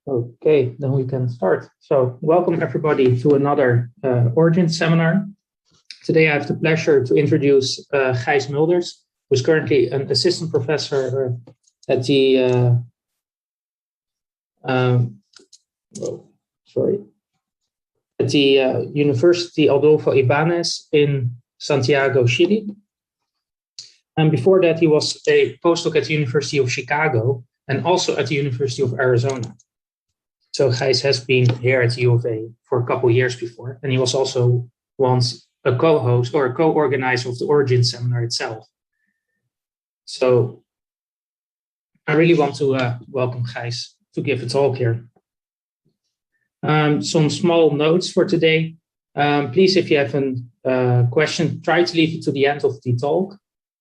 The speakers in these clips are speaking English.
Okay, then we can start. So welcome everybody to another Origin seminar. Today I have the pleasure to introduce Gijs Mulders, who is currently an assistant professor at the University Adolfo Ibáñez in Santiago, Chile. And before that, he was a postdoc at the University of Chicago and also at the University of Arizona. So Gijs has been here at U of A for a couple of years before, and he was also once a co-host or a co-organizer of the Origin seminar itself. So I really want to welcome Gijs to give a talk here. Some small notes for today. Please, if you have a question, try to leave it to the end of the talk.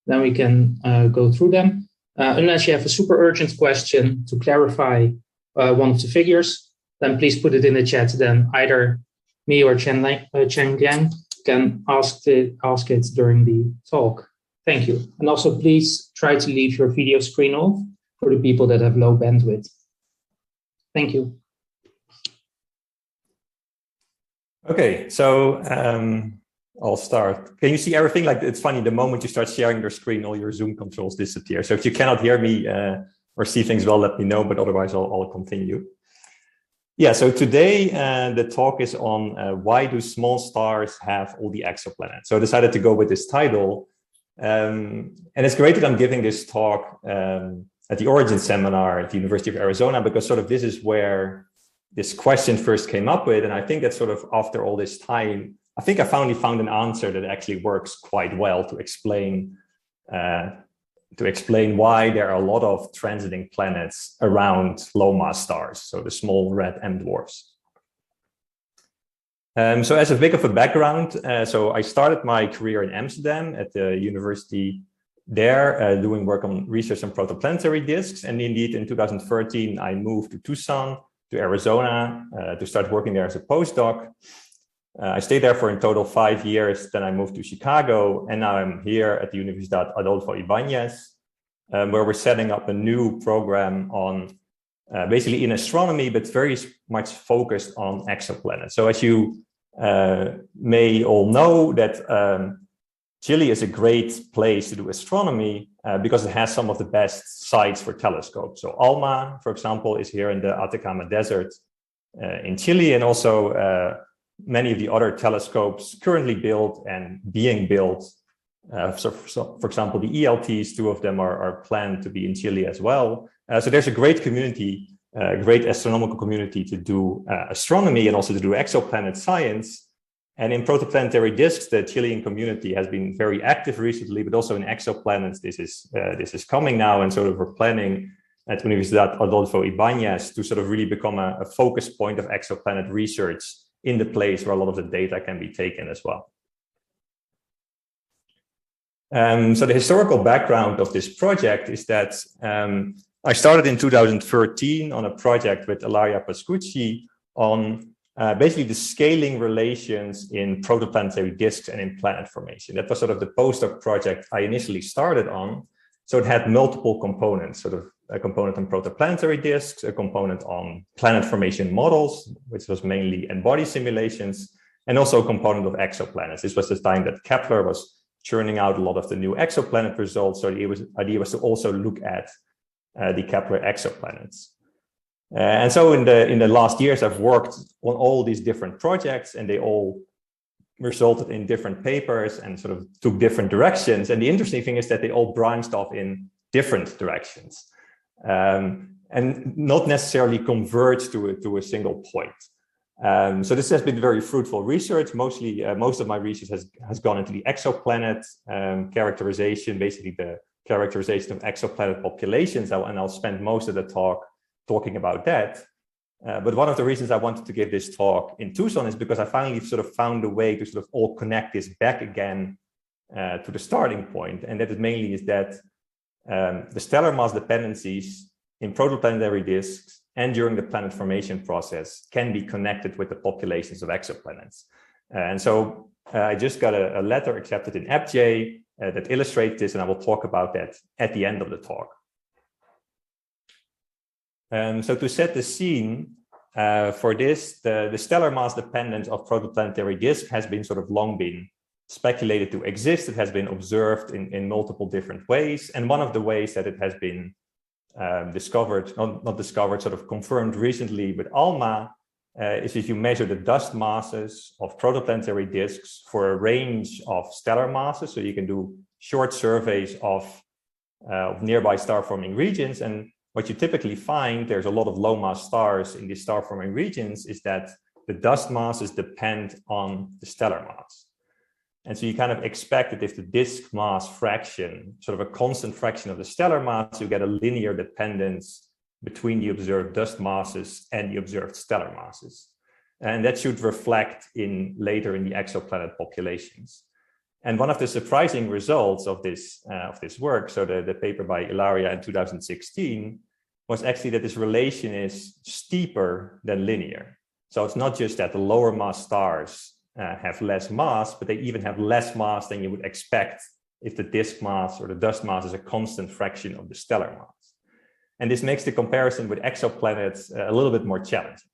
Then we can go through them. Unless you have a super urgent question to clarify one of the figures, then please put it in the chat. Then either me or Chen Liang can ask it during the talk. Thank you. And also please try to leave your video screen off for the people that have low bandwidth. Thank you. Okay, so I'll start. Can you see everything? Like, it's funny, the moment you start sharing your screen, all your Zoom controls disappear. So if you cannot hear me or see things well, let me know, but otherwise I'll continue. Yeah, so today the talk is on why do small stars have all the exoplanets? So I decided to go with this title. And it's great that I'm giving this talk at the Origin seminar at the University of Arizona, because sort of this is where this question first came up with. And I think that sort of after all this time, I think I finally found an answer that actually works quite well to explain why there are a lot of transiting planets around low mass stars, so the small red M dwarfs. So as a bit of a background, so I started my career in Amsterdam at the university there, doing work on research on protoplanetary disks. And indeed, in 2013, I moved to Tucson, to Arizona, to start working there as a postdoc. I stayed there for in total 5 years. Then I moved to Chicago, and now I'm here at the Universidad Adolfo Ibáñez, where we're setting up a new program on basically in astronomy, but very much focused on exoplanets. So as you may all know, that Chile is a great place to do astronomy because it has some of the best sites for telescopes. So ALMA, for example, is here in the Atacama Desert in Chile, and also many of the other telescopes currently built and being built. So for example, the ELTs, 2 of them are planned to be in Chile as well. So there's a great community, a great astronomical community to do astronomy and also to do exoplanet science. And in protoplanetary disks, the Chilean community has been very active recently, but also in exoplanets, this is coming now. And sort of we're planning at Universidad Adolfo Ibáñez to sort of really become a focus point of exoplanet research in the place where a lot of the data can be taken as well. So the historical background of this project is that I started in 2013 on a project with Ilaria Pascucci on basically the scaling relations in protoplanetary disks and in planet formation. That was sort of the postdoc project I initially started on. So it had multiple components, sort of a component on protoplanetary disks, a component on planet formation models, which was mainly n-body simulations, and also a component of exoplanets. This was the time that Kepler was churning out a lot of the new exoplanet results. So the idea was to also look at the Kepler exoplanets. And so in the last years, I've worked on all these different projects, and they all resulted in different papers and sort of took different directions. And the interesting thing is that they all branched off in different directions and not necessarily converged to a single point. So this has been very fruitful research. Mostly, most of my research has gone into the exoplanet characterization, basically the characterization of exoplanet populations. And I'll spend most of the talk talking about that. But one of the reasons I wanted to give this talk in Tucson is because I finally sort of found a way to sort of all connect this back again to the starting point. And that it mainly is that the stellar mass dependencies in protoplanetary disks and during the planet formation process can be connected with the populations of exoplanets. And so I just got a letter accepted in AppJ that illustrates this, and I will talk about that at the end of the talk. So to set the scene, For this, the stellar mass dependence of protoplanetary disks has been sort of long been speculated to exist. It has been observed in multiple different ways. And one of the ways that it has been discovered, not discovered, sort of confirmed recently with ALMA, is if you measure the dust masses of protoplanetary disks for a range of stellar masses. So you can do short surveys of nearby star-forming regions. And what you typically find, there's a lot of low-mass stars in these star-forming regions, is that the dust masses depend on the stellar mass. And so you kind of expect that if the disk mass fraction, sort of a constant fraction of the stellar mass, you get a linear dependence between the observed dust masses and the observed stellar masses. And that should reflect later in the exoplanet populations. And one of the surprising results of this work, so the paper by Ilaria in 2016, was actually that this relation is steeper than linear. So it's not just that the lower mass stars have less mass, but they even have less mass than you would expect if the disk mass or the dust mass is a constant fraction of the stellar mass. And this makes the comparison with exoplanets a little bit more challenging.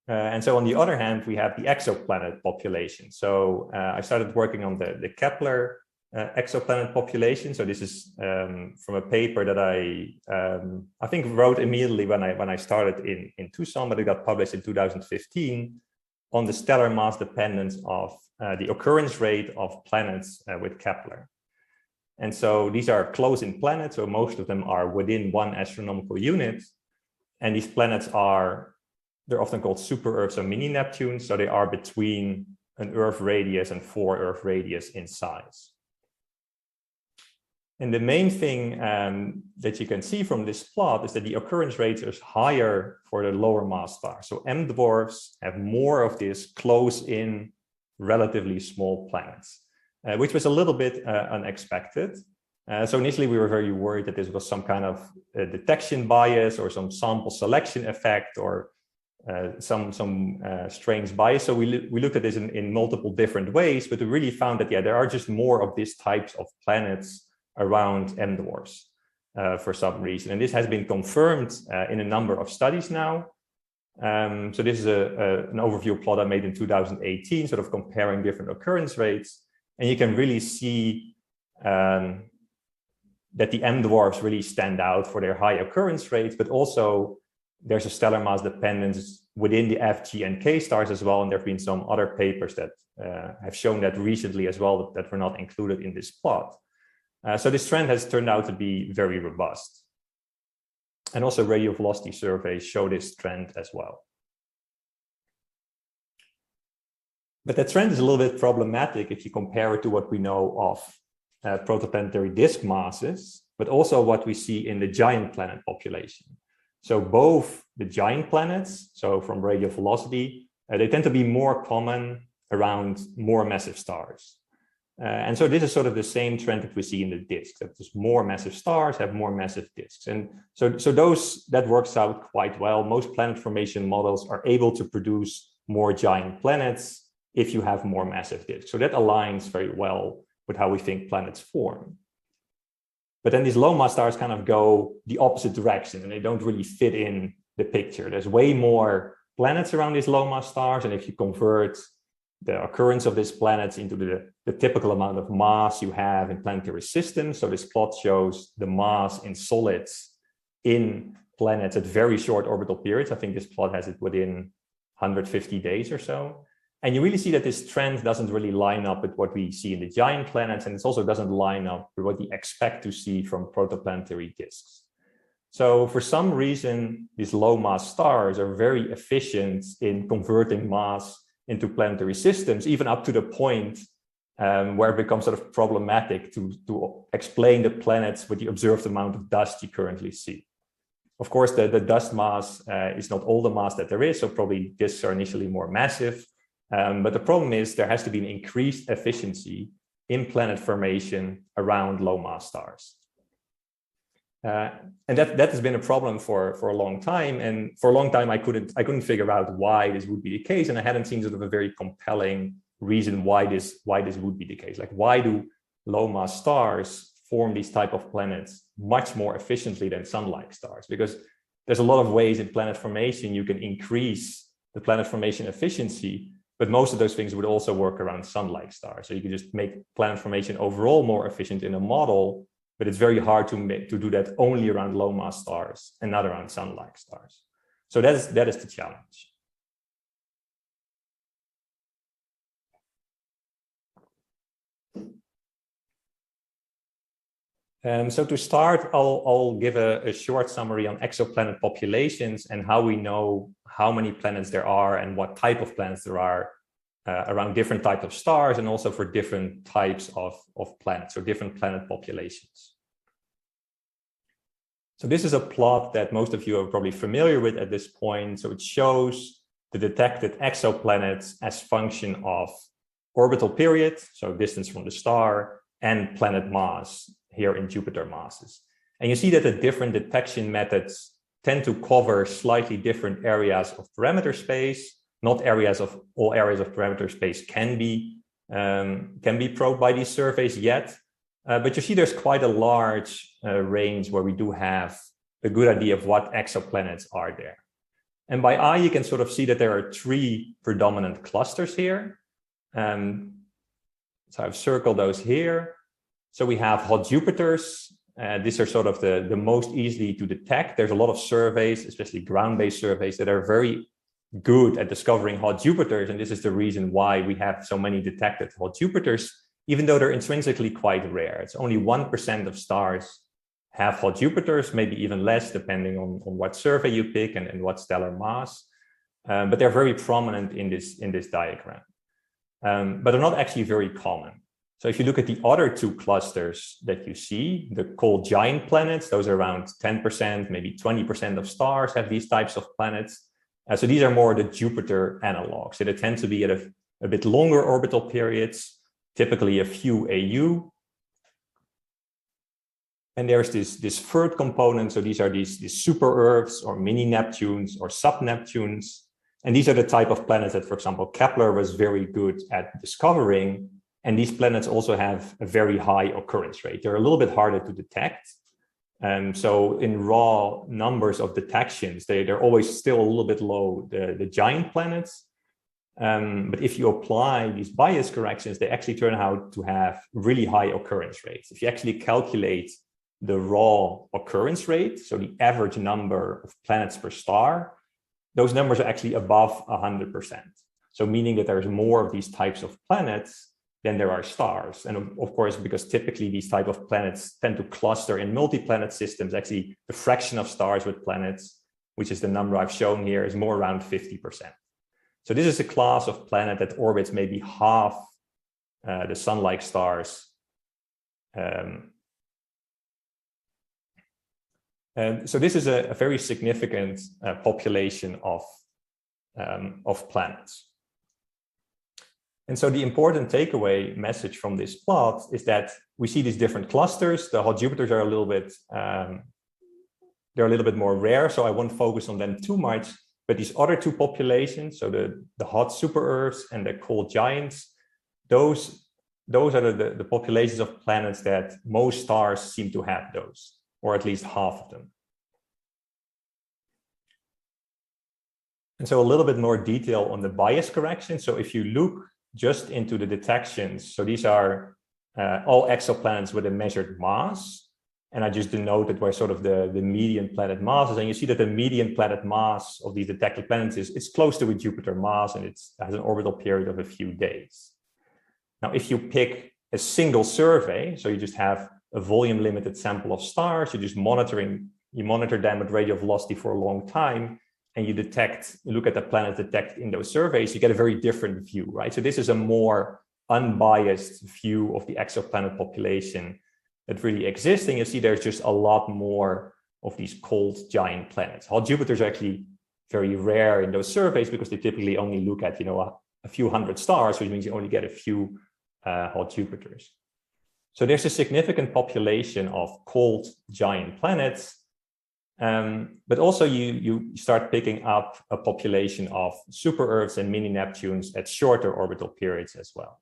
And so on the other hand, we have the exoplanet population. So I started working on the Kepler exoplanet population. So this is from a paper that I think wrote immediately when I started in Tucson, but it got published in 2015 on the stellar mass dependence of the occurrence rate of planets with Kepler. And so these are close-in planets, so most of them are within 1 astronomical unit. And these planets they're often called super Earths or mini Neptunes, so they are between an Earth radius and 4 Earth radius in size. And the main thing that you can see from this plot is that the occurrence rate is higher for the lower mass stars. So M dwarfs have more of these close-in, relatively small planets, which was a little bit unexpected. So initially we were very worried that this was some kind of detection bias or some sample selection effect or some strange bias. So we looked at this in multiple different ways, but we really found that, there are just more of these types of planets around M dwarfs for some reason. And this has been confirmed in a number of studies now. So this is an overview plot I made in 2018, sort of comparing different occurrence rates. And you can really see that the M dwarfs really stand out for their high occurrence rates, but also there's a stellar mass dependence within the F, G, and K stars as well. And there have been some other papers that have shown that recently as well that were not included in this plot. So this trend has turned out to be very robust. And also radio velocity surveys show this trend as well. But that trend is a little bit problematic if you compare it to what we know of protoplanetary disk masses, but also what we see in the giant planet population. So both the giant planets, so from radio velocity, they tend to be more common around more massive stars. And so this is sort of the same trend that we see in the disks, that just more massive stars have more massive disks. And so that works out quite well. Most planet formation models are able to produce more giant planets if you have more massive disks. So that aligns very well with how we think planets form. But then these low mass stars kind of go the opposite direction and they don't really fit in the picture. There's way more planets around these low mass stars. And if you convert the occurrence of these planets into the typical amount of mass you have in planetary systems. So this plot shows the mass in solids in planets at very short orbital periods. I think this plot has it within 150 days or so. And you really see that this trend doesn't really line up with what we see in the giant planets. And it also doesn't line up with what we expect to see from protoplanetary disks. So for some reason, these low mass stars are very efficient in converting mass into planetary systems, even up to the point where it becomes sort of problematic to explain the planets with the observed amount of dust you currently see. Of course, the dust mass is not all the mass that there is, so probably disks are initially more massive. But the problem is there has to be an increased efficiency in planet formation around low mass stars. And that has been a problem for a long time. And for a long time, I couldn't figure out why this would be the case. And I hadn't seen sort of a very compelling reason why this would be the case. Like, why do low mass stars form these type of planets much more efficiently than sun-like stars? Because there's a lot of ways in planet formation you can increase the planet formation efficiency, but most of those things would also work around sun-like stars. So you can just make planet formation overall more efficient in a model, but it's very hard to do that only around low mass stars and not around sun-like stars. So that is the challenge. So to start, I'll give a short summary on exoplanet populations and how we know how many planets there are and what type of planets there are around different types of stars, and also for different types of planets or different planet populations. So this is a plot that most of you are probably familiar with at this point. So it shows the detected exoplanets as function of orbital period, so distance from the star, and planet mass, here in Jupiter masses. And you see that the different detection methods tend to cover slightly different areas of parameter space. Not all areas of parameter space can be probed by these surveys yet, but you see there's quite a large range where we do have a good idea of what exoplanets are there. And by eye, you can sort of see that there are three predominant clusters here. So I've circled those here. So we have hot Jupiters. These are sort of the most easily to detect. There's a lot of surveys, especially ground-based surveys, that are very good at discovering hot Jupiters. And this is the reason why we have so many detected hot Jupiters, even though they're intrinsically quite rare. It's only 1% of stars have hot Jupiters, maybe even less, depending on what survey you pick and what stellar mass. But they're very prominent in this diagram. But they're not actually very common. So if you look at the other two clusters that you see, the cold giant planets, those are around 10%, maybe 20% of stars have these types of planets. So these are more the Jupiter analogs. So they tend to be at a bit longer orbital periods, typically a few AU. And there's this third component. So these are these super Earths or mini Neptunes or sub-Neptunes. And these are the type of planets that, for example, Kepler was very good at discovering. And these planets also have a very high occurrence rate. They're a little bit harder to detect. So in raw numbers of detections, they're always still a little bit low, the giant planets. But if you apply these bias corrections, they actually turn out to have really high occurrence rates. If you actually calculate the raw occurrence rate, so the average number of planets per star, those numbers are actually above 100%. So meaning that there's more of these types of planets than there are stars. And of course, because typically these type of planets tend to cluster in multi-planet systems, actually the fraction of stars with planets, which is the number I've shown here, is more around 50%. So this is a class of planet that orbits maybe half the sun-like stars. And so this is a very significant population of planets. And so the important takeaway message from this plot is that we see these different clusters. The hot Jupiters are a little bit, they're a little bit more rare, so I won't focus on them too much. But these other two populations, so the hot super Earths and the cold giants, those are the populations of planets that most stars seem to have those, or at least half of them. And so a little bit more detail on the bias correction. So if you look just into the detections, so these are all exoplanets with a measured mass. And I just denoted where sort of the median planet mass is. And you see that the median planet mass of these detected planets is close to a Jupiter mass, and it has an orbital period of a few days. Now, if you pick a single survey, so you just have a volume limited sample of stars, you monitor them at radial velocity for a long time, and you look at the planets detected in those surveys, you get a very different view, right? So this is a more unbiased view of the exoplanet population that really exists. And you see there's just a lot more of these cold giant planets. Hot Jupiters are actually very rare in those surveys because they typically only look at, a few hundred stars, which means you only get a few hot Jupiters. So there's a significant population of cold giant planets. But also you start picking up a population of super Earths and mini Neptunes at shorter orbital periods as well.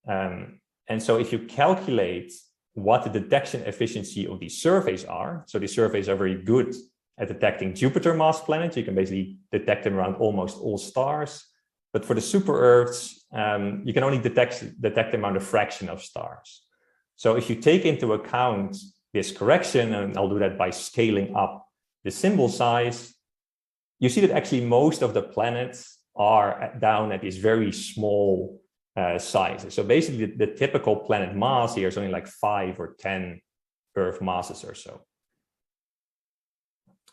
And so if you calculate what the detection efficiency of these surveys are, so these surveys are very good at detecting Jupiter-mass planets. You can basically detect them around almost all stars. But for the super-Earths, you can only detect them around a fraction of stars. So if you take into account this correction, and I'll do that by scaling up the symbol size, you see that actually most of the planets are down at these very small sizes. So basically the typical planet mass here is only like 5 or 10 Earth masses or so.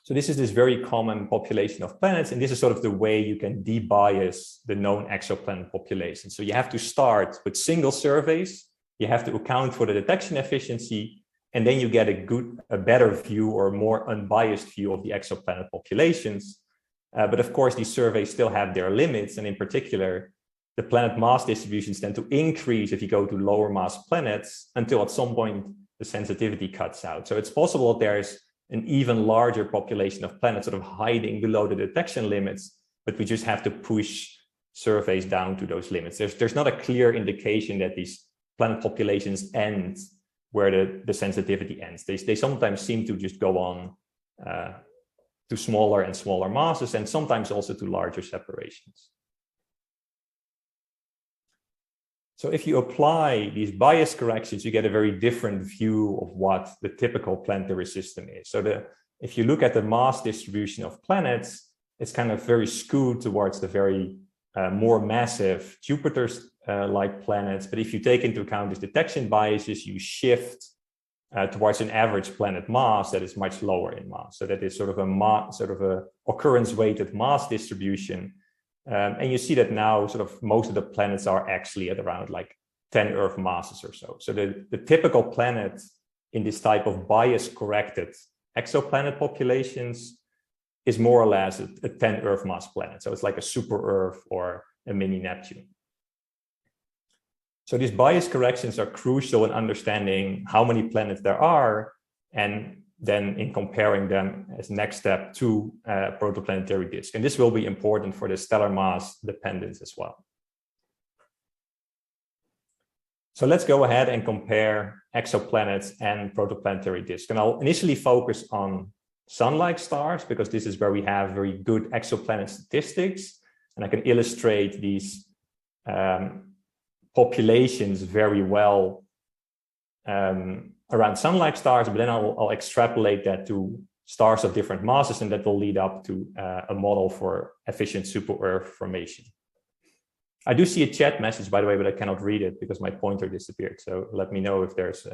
So this is this very common population of planets, and this is sort of the way you can debias the known exoplanet population. So you have to start with single surveys, you have to account for the detection efficiency, and then you get a better view or more unbiased view of the exoplanet populations. But of course, these surveys still have their limits, and in particular, the planet mass distributions tend to increase if you go to lower mass planets until at some point the sensitivity cuts out. So it's possible that there's an even larger population of planets sort of hiding below the detection limits, but we just have to push surveys down to those limits. There's not a clear indication that these planet populations end where the sensitivity ends. They sometimes seem to just go on to smaller and smaller masses, and sometimes also to larger separations. So if you apply these bias corrections, you get a very different view of what the typical planetary system is. So if you look at the mass distribution of planets, it's kind of very skewed towards the very more massive Jupiter-like planets. But if you take into account these detection biases, you shift towards an average planet mass that is much lower in mass. So that is sort of a occurrence-weighted mass distribution. And you see that now sort of most of the planets are actually at around like 10 Earth masses or so. So the typical planet in this type of bias-corrected exoplanet populations is more or less a 10 Earth mass planet. So it's like a super Earth or a mini Neptune. So these bias corrections are crucial in understanding how many planets there are, and then in comparing them as next step to protoplanetary disk. And this will be important for the stellar mass dependence as well. So let's go ahead and compare exoplanets and protoplanetary disks. And I'll initially focus on sun-like stars, because this is where we have very good exoplanet statistics. And I can illustrate these populations very well around sun-like stars, but then I'll extrapolate that to stars of different masses, and that will lead up to a model for efficient super-Earth formation. I do see a chat message, by the way, but I cannot read it because my pointer disappeared. So let me know if there's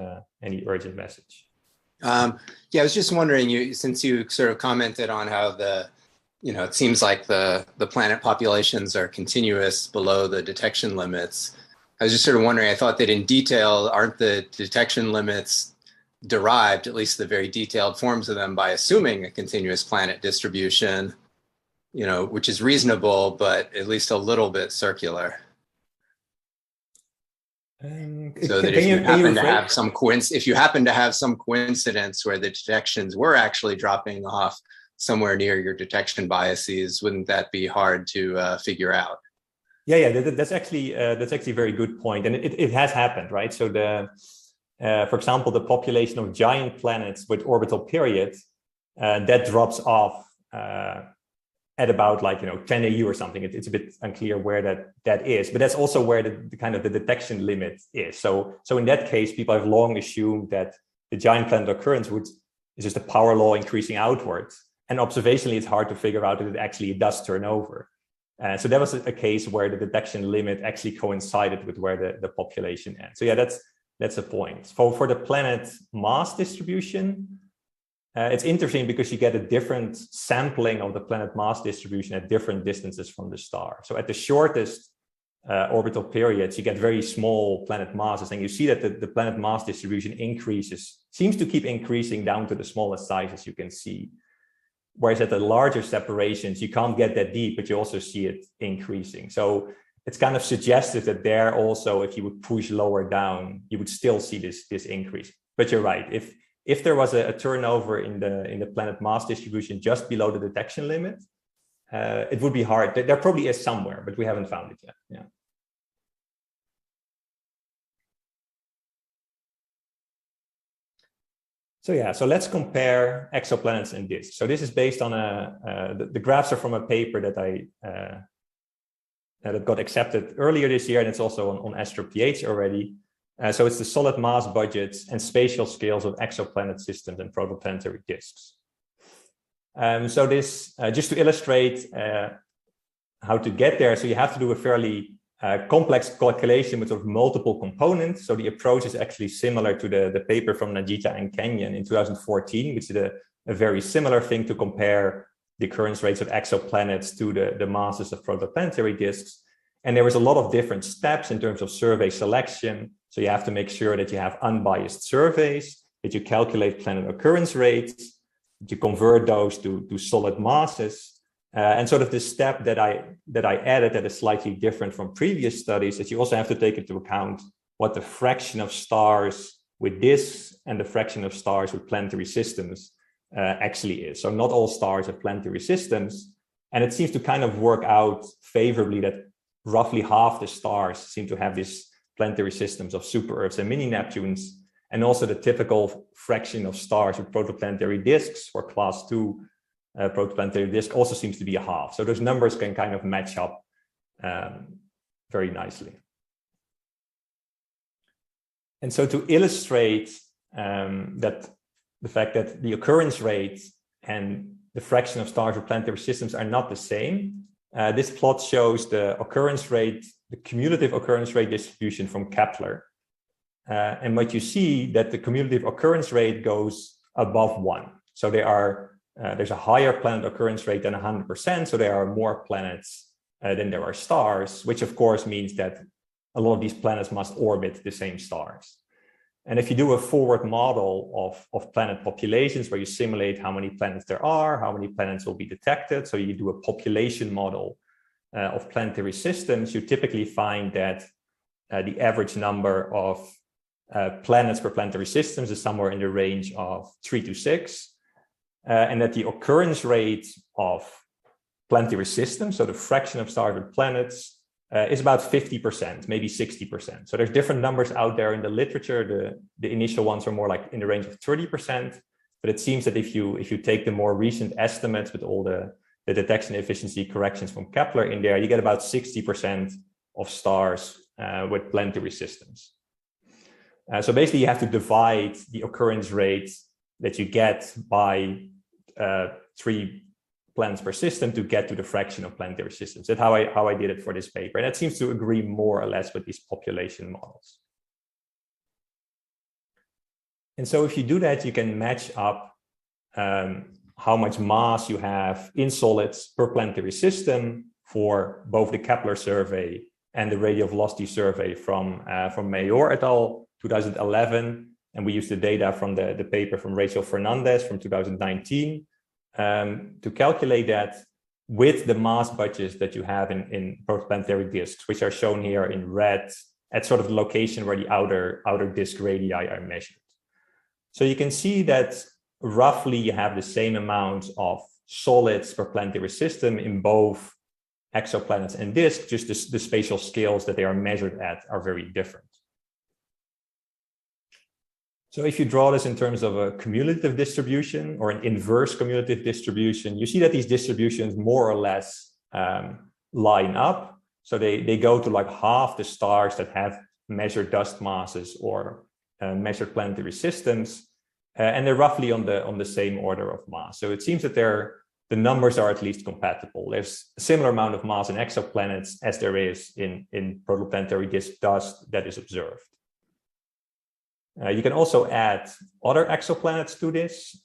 any urgent message. Yeah, I was just wondering, since you sort of commented on how it seems like the planet populations are continuous below the detection limits. I was just sort of wondering, I thought that in detail, aren't the detection limits derived, at least the very detailed forms of them, by assuming a continuous planet distribution, which is reasonable, but at least a little bit circular. So that if you happen to have some coincidence where the detections were actually dropping off somewhere near your detection biases, wouldn't that be hard to figure out? Yeah, that's actually a very good point, and it has happened, right? So for example, the population of giant planets with orbital period that drops off at about 10 AU or something. It's a bit unclear where that is, but that's also where the kind of the detection limit is. So in that case, people have long assumed that the giant planet occurrence is just a power law increasing outwards, and observationally, it's hard to figure out that it actually does turn over. So that was a case where the detection limit actually coincided with where the population ends. So yeah, that's a point. For the planet mass distribution, it's interesting because you get a different sampling of the planet mass distribution at different distances from the star. So at the shortest orbital periods, you get very small planet masses, and you see that the planet mass distribution seems to keep increasing down to the smallest sizes you can see. Whereas at the larger separations, you can't get that deep, but you also see it increasing. So it's kind of suggestive that there also, if you would push lower down, you would still see this increase. But you're right. If there was a turnover in the planet mass distribution just below the detection limit, it would be hard. There probably is somewhere, but we haven't found it yet. Yeah. So let's compare exoplanets and disks. So this is based on the graphs are from a paper that got accepted earlier this year, and it's also on AstroPH already. So it's the solid mass budgets and spatial scales of exoplanet systems and protoplanetary disks. So this, just to illustrate how to get there, so you have to do a fairly complex calculation with sort of multiple components. So the approach is actually similar to the paper from Najita and Kenyon in 2014, which is a very similar thing to compare the occurrence rates of exoplanets to the masses of protoplanetary disks. And there was a lot of different steps in terms of survey selection. So you have to make sure that you have unbiased surveys, that you calculate planet occurrence rates, that you convert those to solid masses. And sort of the step that I added that is slightly different from previous studies, that you also have to take into account what the fraction of stars with disks and the fraction of stars with planetary systems actually is. So not all stars have planetary systems. And it seems to kind of work out favorably that roughly half the stars seem to have these planetary systems of super Earths and mini Neptunes. And also the typical fraction of stars with protoplanetary disks or class 2 protoplanetary disk also seems to be a half. So those numbers can kind of match up very nicely. And so to illustrate that the fact that the occurrence rate and the fraction of stars with planetary systems are not the same, this plot shows the occurrence rate, the cumulative occurrence rate distribution from Kepler. And what you see that the cumulative occurrence rate goes above 1. So there's a higher planet occurrence rate than 100%. So there are more planets than there are stars, which of course means that a lot of these planets must orbit the same stars. And if you do a forward model of planet populations where you simulate how many planets there are, how many planets will be detected, so you do a population model of planetary systems, you typically find that the average number of planets per planetary systems is somewhere in the range of 3 to 6, and that the occurrence rate of planetary systems, so the fraction of stars with planets, is about 50%, maybe 60%. So there's different numbers out there in the literature. The initial ones are more like in the range of 30%, but it seems that if you take the more recent estimates with all the detection efficiency corrections from Kepler in there, you get about 60% of stars with planetary systems. So basically you have to divide the occurrence rate that you get by 3 planets per system to get to the fraction of planetary systems. That's how I did it for this paper. And that seems to agree more or less with these population models. And so if you do that, you can match up how much mass you have in solids per planetary system for both the Kepler survey and the radial velocity survey from Mayor et al. 2011. And we used the data from the paper from Rachel Fernandez from 2019 to calculate that with the mass budgets that you have in protoplanetary disks, which are shown here in red at sort of the location where the outer disk radii are measured. So you can see that roughly you have the same amount of solids per planetary system in both exoplanets and disks, just the spatial scales that they are measured at are very different. So if you draw this in terms of a cumulative distribution or an inverse cumulative distribution, you see that these distributions more or less line up. So they go to like half the stars that have measured dust masses or measured planetary systems, and they're roughly on the same order of mass. So it seems that the numbers are at least compatible. There's a similar amount of mass in exoplanets as there is in protoplanetary disk dust that is observed. You can also add other exoplanets to this.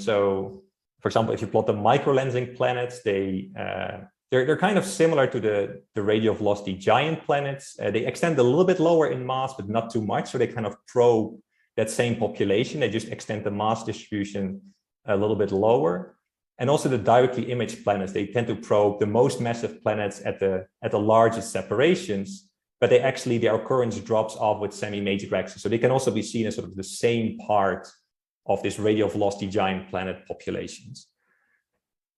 So, for example, if you plot the microlensing planets, they're kind of similar to the radial velocity giant planets. They extend a little bit lower in mass, but not too much. So they kind of probe that same population. They just extend the mass distribution a little bit lower. And also the directly imaged planets, they tend to probe the most massive planets at the largest separations. But their occurrence drops off with semi-major axes. So they can also be seen as sort of the same part of this radial velocity giant planet populations.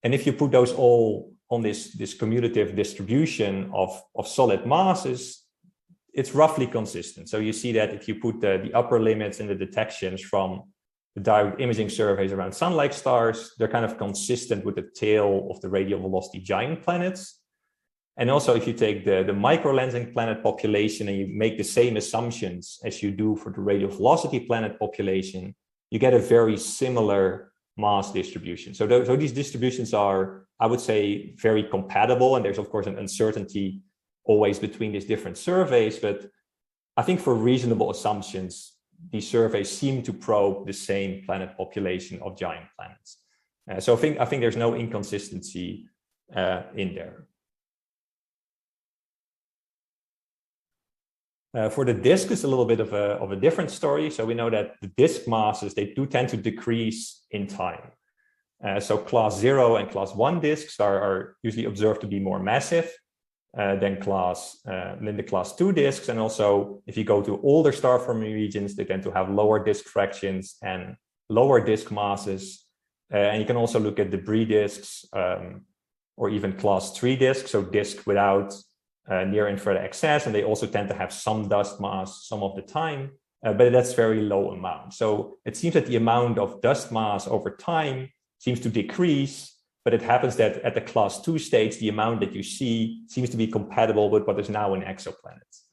And if you put those all on this cumulative distribution of solid masses, it's roughly consistent. So you see that if you put the upper limits in the detections from the direct imaging surveys around sun-like stars, they're kind of consistent with the tail of the radial velocity giant planets. And also, if you take the micro-lensing planet population and you make the same assumptions as you do for the radial velocity planet population, you get a very similar mass distribution. So these distributions are, I would say, very compatible. And there's, of course, an uncertainty always between these different surveys. But I think for reasonable assumptions, these surveys seem to probe the same planet population of giant planets. So I think there's no inconsistency in there. For the disk, it's a little bit of a different story. So we know that the disk masses, they do tend to decrease in time. So class 0 and class 1 disks are usually observed to be more massive than the class 2 disks. And also, if you go to older star forming regions, they tend to have lower disk fractions and lower disk masses. And you can also look at debris disks or even class 3 disks, so disks without near infrared excess, and they also tend to have some dust mass some of the time, but that's very low amount. So it seems that the amount of dust mass over time seems to decrease, but it happens that at the class 2 stage, the amount that you see seems to be compatible with what is now in exoplanets.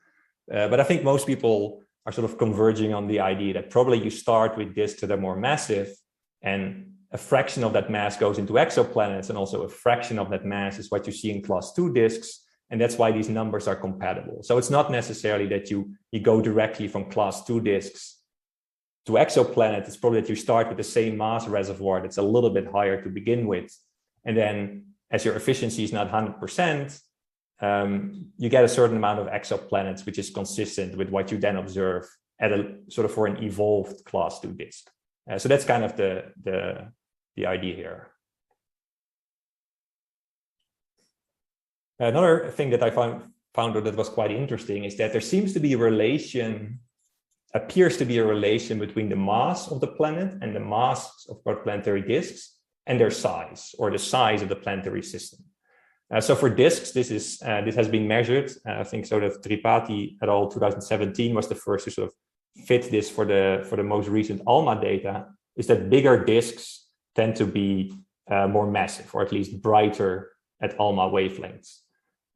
But I think most people are sort of converging on the idea that probably you start with disks that are more massive, and a fraction of that mass goes into exoplanets, and also a fraction of that mass is what you see in class 2 disks. And that's why these numbers are compatible. So it's not necessarily that you go directly from class 2 disks to exoplanets. It's probably that you start with the same mass reservoir that's a little bit higher to begin with. And then as your efficiency is not 100%, you get a certain amount of exoplanets, which is consistent with what you then observe at a sort of for an evolved class 2 disk. So that's kind of the idea here. Another thing that I found that was quite interesting is that there seems to be a relation, appears to be a relation between the mass of the planet and the mass of protoplanetary disks and their size, or the size of the planetary system. So for disks, this has been measured. I think so that Tripathi et al. 2017 was the first to sort of fit this for the most recent ALMA data, is that bigger disks tend to be more massive, or at least brighter at ALMA wavelengths.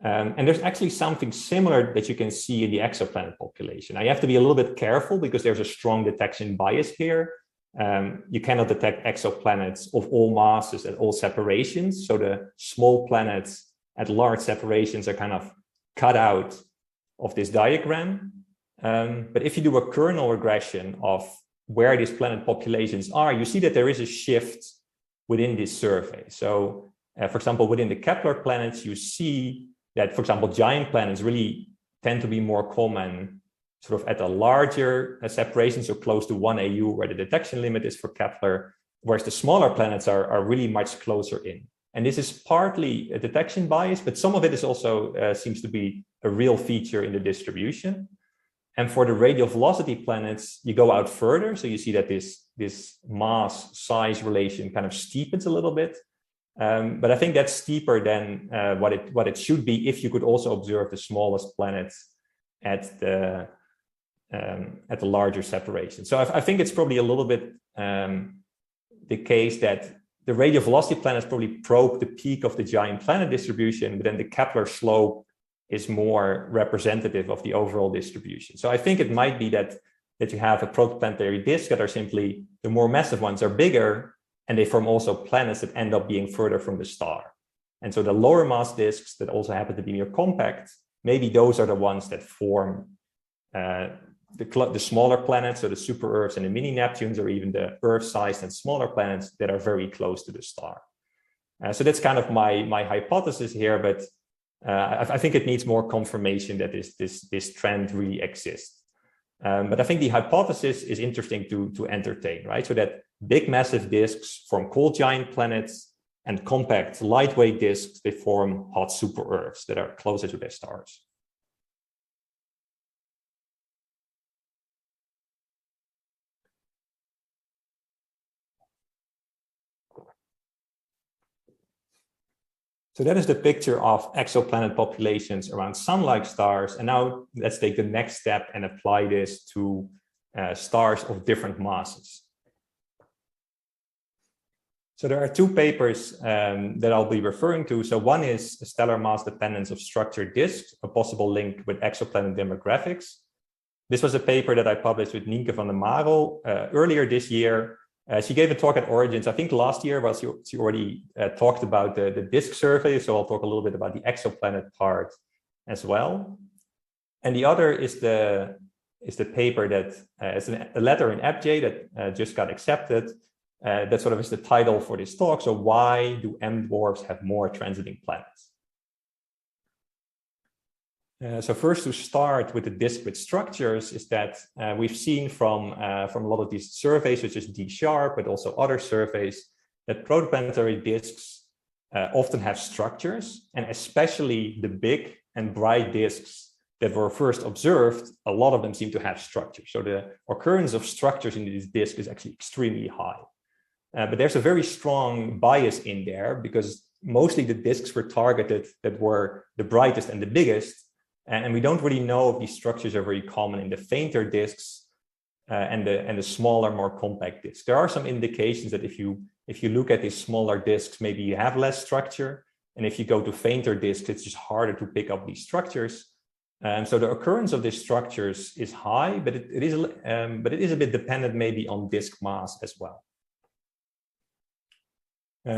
And there's actually something similar that you can see in the exoplanet population. Now, you have to be a little bit careful because there's a strong detection bias here. You cannot detect exoplanets of all masses at all separations. So the small planets at large separations are kind of cut out of this diagram. But if you do a kernel regression of where these planet populations are, you see that there is a shift within this survey. So, for example, within the Kepler planets, you see that, for example, giant planets really tend to be more common sort of at a larger separation, so close to 1 AU, where the detection limit is for Kepler, whereas the smaller planets are really much closer in. And this is partly a detection bias, but some of it is also seems to be a real feature in the distribution. And for the radial velocity planets, you go out further. So you see that this mass size relation kind of steepens a little bit. But I think that's steeper than what it should be if you could also observe the smallest planets at the larger separation. So I think it's probably a little bit the case that the radial velocity planets probably probe the peak of the giant planet distribution, but then the Kepler slope is more representative of the overall distribution. So I think it might be that you have a protoplanetary disk that are simply, the more massive ones are bigger, and they form also planets that end up being further from the star. And so the lower mass disks that also happen to be more compact, maybe those are the ones that form the smaller planets, so the super Earths and the mini Neptunes, or even the Earth-sized and smaller planets that are very close to the star. So that's kind of my hypothesis here, but I think it needs more confirmation that this trend really exists. But I think the hypothesis is interesting to entertain, right? So that big massive disks form cold giant planets, and compact lightweight disks, they form hot super Earths that are closer to their stars. So that is the picture of exoplanet populations around sun-like stars. And now let's take the next step and apply this to stars of different masses. So there are two papers that I'll be referring to. So one is the stellar mass dependence of structured disks, a possible link with exoplanet demographics. This was a paper that I published with Nienke van der Marel earlier this year. She gave a talk at Origins, I think last year, but she already talked about the disk survey. So I'll talk a little bit about the exoplanet part as well. And the other is the paper that is a letter in AppJ that just got accepted. That sort of is the title for this talk. So why do M dwarfs have more transiting planets? So first, to start with the disk with structures, is that we've seen from a lot of these surveys, such as D-Sharp, but also other surveys, that protoplanetary disks often have structures, and especially the big and bright disks that were first observed, a lot of them seem to have structures. So the occurrence of structures in these disks is actually extremely high. But there's a very strong bias in there because mostly the disks were targeted that were the brightest and the biggest. And we don't really know if these structures are very common in the fainter disks and the smaller, more compact disks. There are some indications that if you look at these smaller disks, maybe you have less structure. And if you go to fainter disks, it's just harder to pick up these structures. And so the occurrence of these structures is high, but it is a bit dependent maybe on disk mass as well.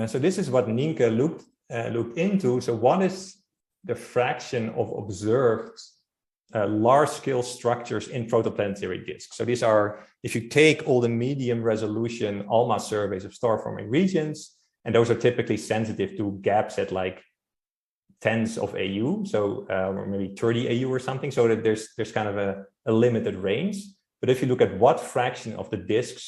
So this is what Nienke looked into. So what is the fraction of observed large-scale structures in protoplanetary disks? So these are, if you take all the medium resolution ALMA surveys of star-forming regions, and those are typically sensitive to gaps at like tens of AU, so or maybe 30 AU or something, so that there's kind of a limited range. But if you look at what fraction of the disk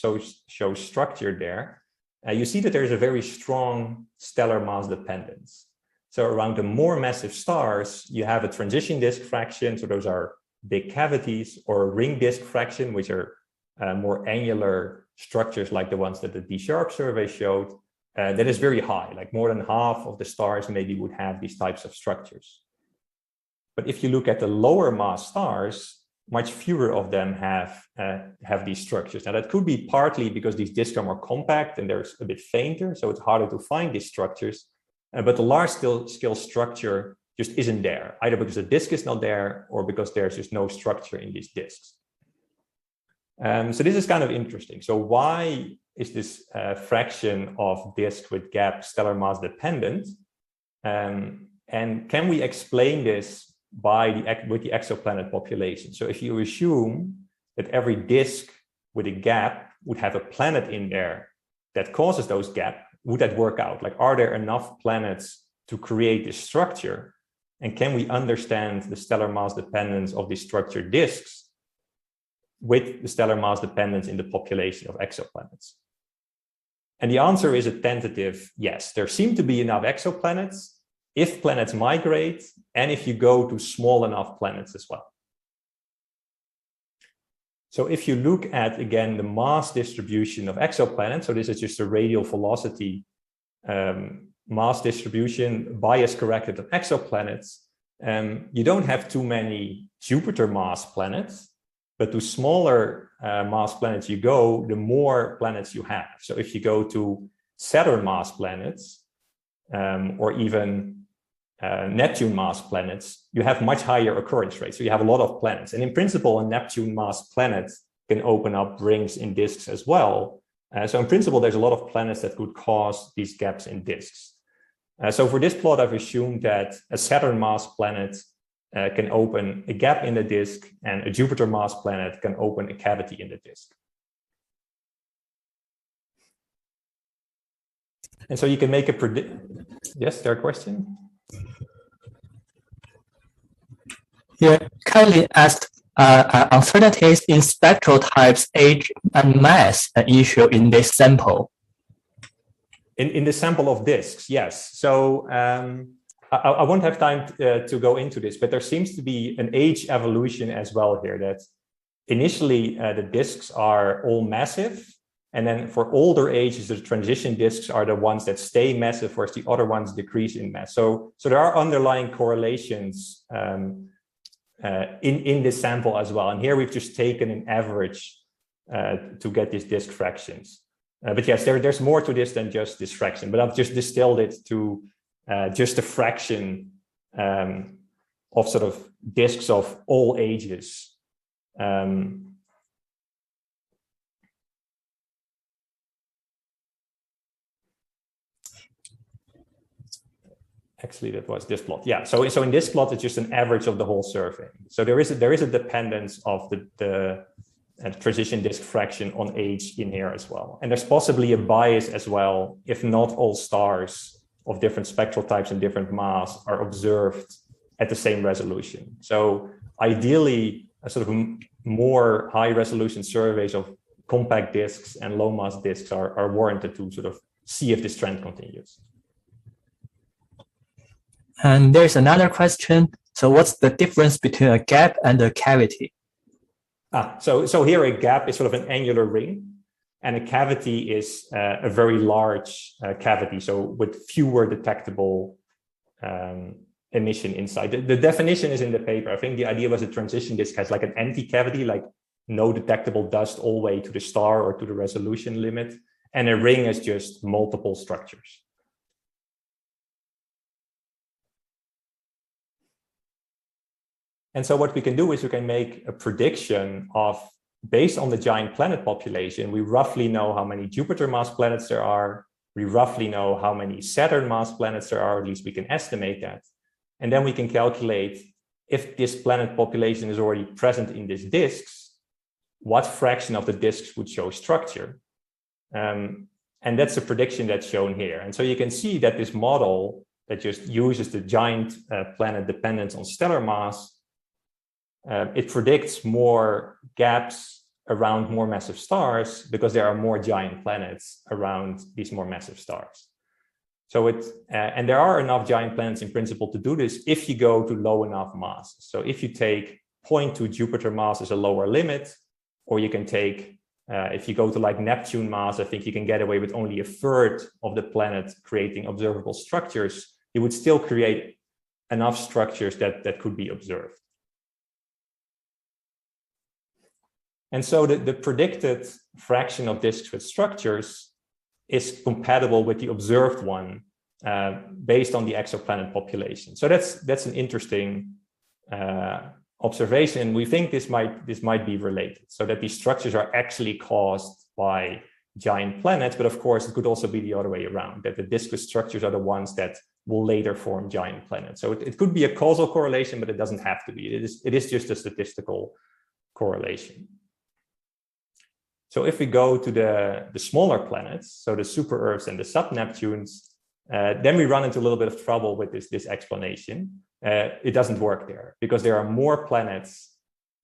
shows structure there, you see that there's a very strong stellar mass dependence. So around the more massive stars, you have a transition disk fraction. So those are big cavities, or a ring disk fraction, which are more angular structures like the ones that the D-Sharp survey showed. That is very high, like more than half of the stars maybe would have these types of structures. But if you look at the lower mass stars, much fewer of them have these structures. Now that could be partly because these disks are more compact and they're a bit fainter, so it's harder to find these structures. But the large scale structure just isn't there, either because the disk is not there or because there's just no structure in these disks. So this is kind of interesting. So why is this fraction of disk with gap stellar mass dependent? And can we explain this with the exoplanet population? So if you assume that every disk with a gap would have a planet in there that causes those gaps, would that work out? Like, are there enough planets to create this structure? And can we understand the stellar mass dependence of these structured disks with the stellar mass dependence in the population of exoplanets? And the answer is a tentative yes. There seem to be enough exoplanets if planets migrate and if you go to small enough planets as well. So if you look at, again, the mass distribution of exoplanets, so this is just a radial velocity mass distribution, bias corrected of exoplanets, you don't have too many Jupiter mass planets, but to smaller mass planets you go, the more planets you have. So if you go to Saturn mass planets, or even Neptune mass planets, you have much higher occurrence rates. So you have a lot of planets. And in principle, a Neptune mass planet can open up rings in disks as well. So in principle, there's a lot of planets that could cause these gaps in disks. So for this plot, I've assumed that a Saturn mass planet can open a gap in the disk, and a Jupiter mass planet can open a cavity in the disk. And so you can make a prediction. Yes, there a question? Yeah, Kylie asked, uncertainties in spectral types, age, and mass an issue in this sample? In the sample of disks, yes. So I won't have time to go into this, but there seems to be an age evolution as well here, that initially the disks are all massive, and then for older ages, the transition disks are the ones that stay massive, whereas the other ones decrease in mass. So there are underlying correlations in this sample as well. And here we've just taken an average to get these disk fractions. But yes, there's more to this than just this fraction, but I've just distilled it to just a fraction of sort of disks of all ages. Actually, that was this plot. Yeah, so in this plot, it's just an average of the whole survey. So there is a dependence of the transition disk fraction on age in here as well. And there's possibly a bias as well, if not all stars of different spectral types and different mass are observed at the same resolution. So ideally, a sort of more high resolution surveys of compact disks and low mass disks are warranted to sort of see if this trend continues. And there's another question. So what's the difference between a gap and a cavity? So here a gap is sort of an annular ring, and a cavity is a very large cavity, so with fewer detectable emission inside. The definition is in the paper. I think the idea was a transition disk has like an empty cavity, like no detectable dust all the way to the star or to the resolution limit, and a ring is just multiple structures. And so what we can do is we can make a prediction of, based on the giant planet population, we roughly know how many Jupiter mass planets there are. We roughly know how many Saturn mass planets there are, at least we can estimate that. And then we can calculate if this planet population is already present in these disks, what fraction of the disks would show structure. And that's a prediction that's shown here. And so you can see that this model that just uses the giant planet dependence on stellar mass, it predicts more gaps around more massive stars because there are more giant planets around these more massive stars. So and there are enough giant planets in principle to do this if you go to low enough mass. So if you take 0.2 Jupiter mass as a lower limit, or you can take, if you go to like Neptune mass, I think you can get away with only a third of the planet creating observable structures, you would still create enough structures that could be observed. And so the predicted fraction of disks with structures is compatible with the observed one based on the exoplanet population. So that's an interesting observation. We think this might be related, so that these structures are actually caused by giant planets, but of course it could also be the other way around, that the disk with structures are the ones that will later form giant planets. So it could be a causal correlation, but it doesn't have to be. It is just a statistical correlation. So if we go to the smaller planets, so the super Earths and the sub-Neptunes, then we run into a little bit of trouble with this explanation. It doesn't work there because there are more planets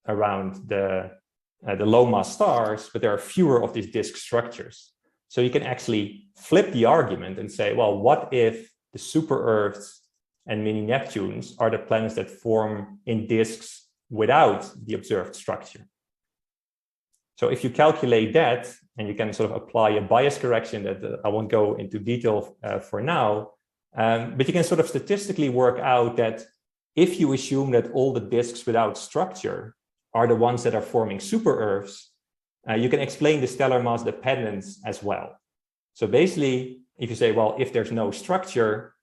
around the low mass stars, but there are fewer of these disk structures. So you can actually flip the argument and say, well, what if the super Earths and mini Neptunes are the planets that form in disks without the observed structure? So if you calculate that, and you can sort of apply a bias correction that I won't go into detail for now, but you can sort of statistically work out that if you assume that all the disks without structure are the ones that are forming super Earths, you can explain the stellar mass dependence as well. So basically, if you say, well, if there's no structure,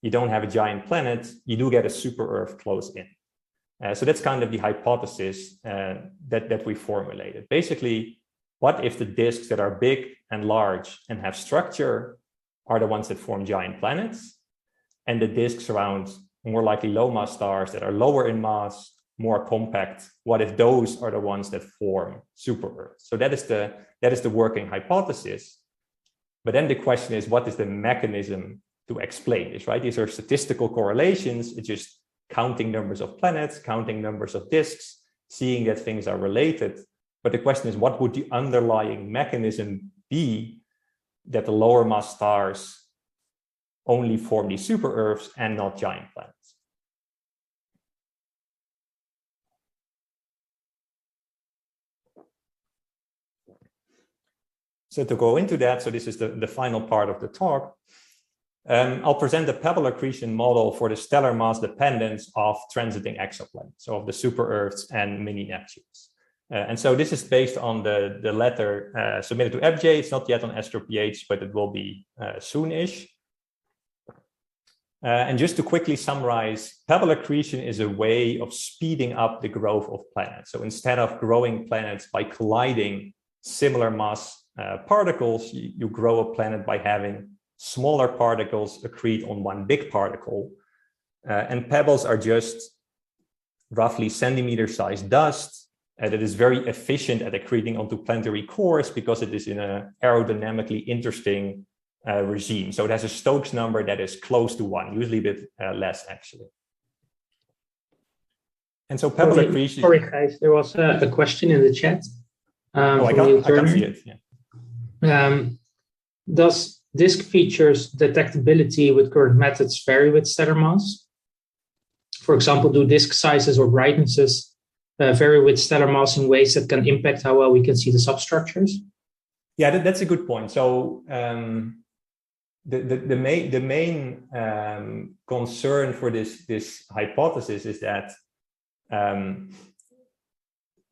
you don't have a giant planet, you do get a super Earth close in. So that's kind of the hypothesis that we formulated. Basically, what if the disks that are big and large and have structure are the ones that form giant planets, and the disks around more likely low mass stars that are lower in mass, more compact, what if those are the ones that form super Earths? So that is the working hypothesis. But then the question is, what is the mechanism to explain this, right? These are statistical correlations. It's just counting numbers of planets, counting numbers of disks, seeing that things are related. But the question is, what would the underlying mechanism be that the lower mass stars only form these super Earths and not giant planets? So to go into that, so this is the final part of the talk. I'll present the Pebble Accretion model for the stellar mass dependence of transiting exoplanets, so of the super Earths and mini Neptunes. And so this is based on the letter submitted to FJ. It's not yet on AstroPH, but it will be soon-ish. And just to quickly summarize, Pebble accretion is a way of speeding up the growth of planets. So instead of growing planets by colliding similar mass particles, you grow a planet by having smaller particles accrete on one big particle. And pebbles are just roughly centimeter-sized dust that is very efficient at accreting onto planetary cores because it is in an aerodynamically interesting regime. So it has a Stokes number that is close to 1, usually a bit less actually. And so Pebble accretion. Sorry, guys, there was a question in the chat. I can't see it. Yeah. Does disk features detectability with current methods vary with stellar mass? For example, do disk sizes or brightnesses vary with stellar mass in ways that can impact how well we can see the substructures? Yeah, that's a good point. So the main concern for this hypothesis is that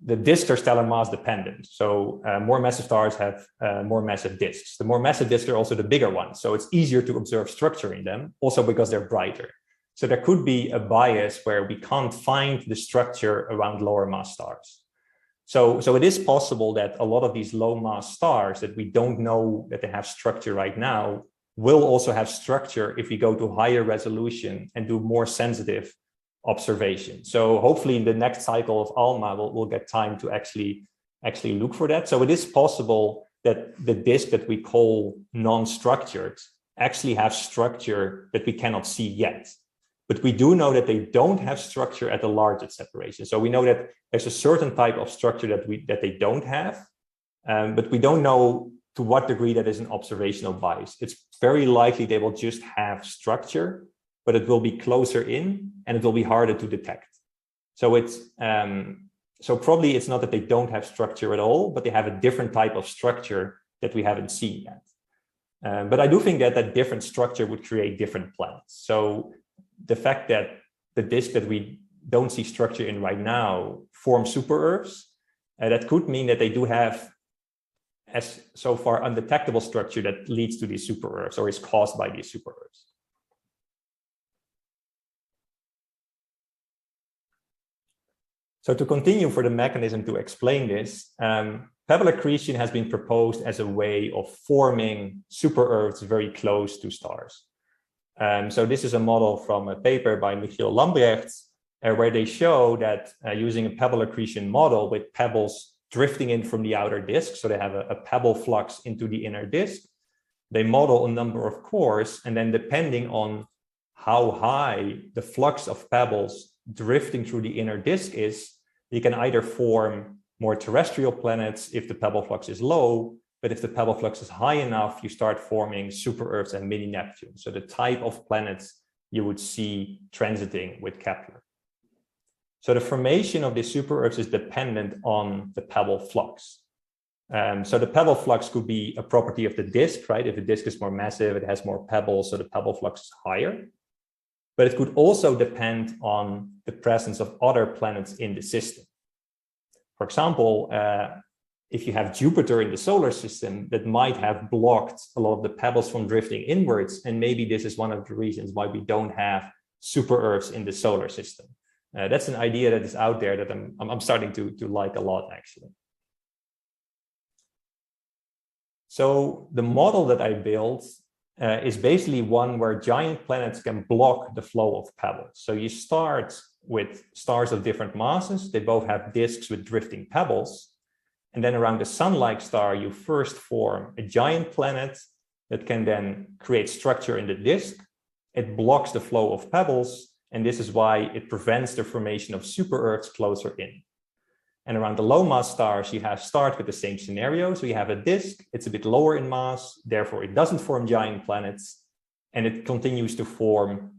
the disks are stellar mass dependent. So more massive stars have more massive disks. The more massive disks are also the bigger ones. So it's easier to observe structure in them, also because they're brighter. So there could be a bias where we can't find the structure around lower mass stars. So it is possible that a lot of these low mass stars that we don't know that they have structure right now will also have structure if we go to higher resolution and do more sensitive observation. So hopefully in the next cycle of ALMA, we'll get time to actually look for that. So it is possible that the disk that we call non-structured actually have structure that we cannot see yet. But we do know that they don't have structure at the largest separation. So we know that there's a certain type of structure that they don't have, but we don't know to what degree that is an observational bias. It's very likely they will just have structure, but it will be closer in and it will be harder to detect. So it's so probably it's not that they don't have structure at all, but they have a different type of structure that we haven't seen yet. But I do think that different structure would create different planets. So the fact that the disk that we don't see structure in right now form super Earths, that could mean that they do have as so far undetectable structure that leads to these super Earths or is caused by these super Earths. So to continue for the mechanism to explain this, Pebble accretion has been proposed as a way of forming super Earths very close to stars. So this is a model from a paper by Michiel Lambrecht, where they show that using a Pebble accretion model with pebbles drifting in from the outer disk, so they have a Pebble flux into the inner disk, they model a number of cores, and then depending on how high the flux of pebbles drifting through the inner disk is, you can either form more terrestrial planets if the Pebble flux is low, but if the Pebble flux is high enough, you start forming super Earths and mini Neptunes. So the type of planets you would see transiting with Kepler. So the formation of these super Earths is dependent on the Pebble flux. So the Pebble flux could be a property of the disk, right? If the disk is more massive, it has more pebbles, so the Pebble flux is higher. But it could also depend on the presence of other planets in the system. For example, if you have Jupiter in the solar system, that might have blocked a lot of the pebbles from drifting inwards. And maybe this is one of the reasons why we don't have super Earths in the solar system. That's an idea that is out there that I'm starting to like a lot, actually. So the model that I built is basically one where giant planets can block the flow of pebbles. So you start with stars of different masses. They both have disks with drifting pebbles. And then around the sun-like star, you first form a giant planet that can then create structure in the disk. It blocks the flow of pebbles. And this is why it prevents the formation of super Earths closer in. And around the low mass stars, you start with the same scenario. So you have a disk, it's a bit lower in mass, therefore it doesn't form giant planets, and it continues to form,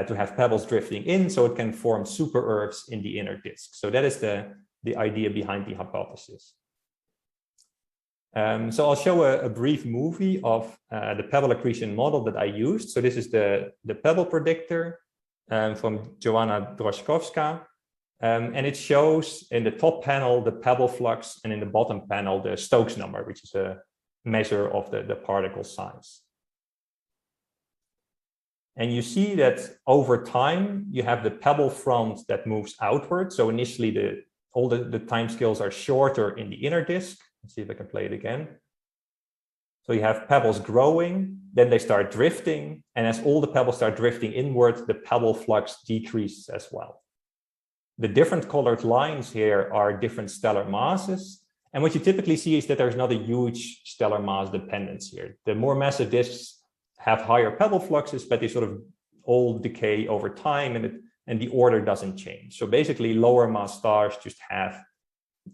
to have pebbles drifting in, so it can form super Earths in the inner disk. So that is the idea behind the hypothesis. So I'll show a brief movie of the Pebble accretion model that I used. So this is the Pebble predictor from Joanna Droszkowska. And it shows in the top panel the Pebble flux, and in the bottom panel the Stokes number, which is a measure of the particle size. And you see that over time, you have the pebble front that moves outward. So initially, all the time scales are shorter in the inner disk. Let's see if I can play it again. So you have pebbles growing, then they start drifting. And as all the pebbles start drifting inward, the pebble flux decreases as well. The different colored lines here are different stellar masses. And what you typically see is that there's not a huge stellar mass dependence here. The more massive disks have higher pebble fluxes, but they sort of all decay over time, and the order doesn't change. So basically, lower mass stars just have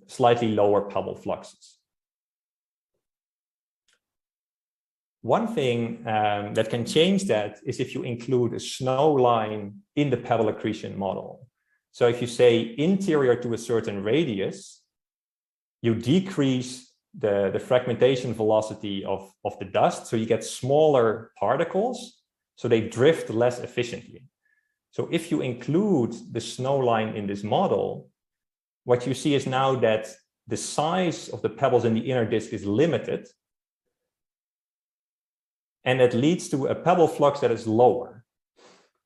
slightly lower pebble fluxes. One thing that can change that is if you include a snow line in the Pebble accretion model. So if you say interior to a certain radius, you decrease the fragmentation velocity of the dust, so you get smaller particles, so they drift less efficiently. So if you include the snow line in this model, what you see is now that the size of the pebbles in the inner disk is limited, and it leads to a pebble flux that is lower.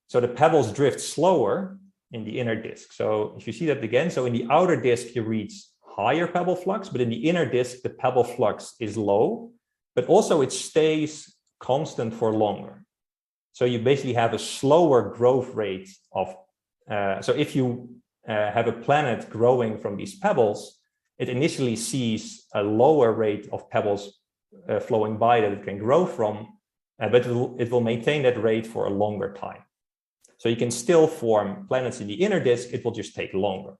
So the pebbles drift slower in the inner disk. So if you see that again, so in the outer disk, you reach higher pebble flux, but in the inner disk, the pebble flux is low, but also it stays constant for longer. So you basically have a slower growth rate of, so if you have a planet growing from these pebbles, it initially sees a lower rate of pebbles flowing by that it can grow from, but it will maintain that rate for a longer time. So you can still form planets in the inner disk, it will just take longer.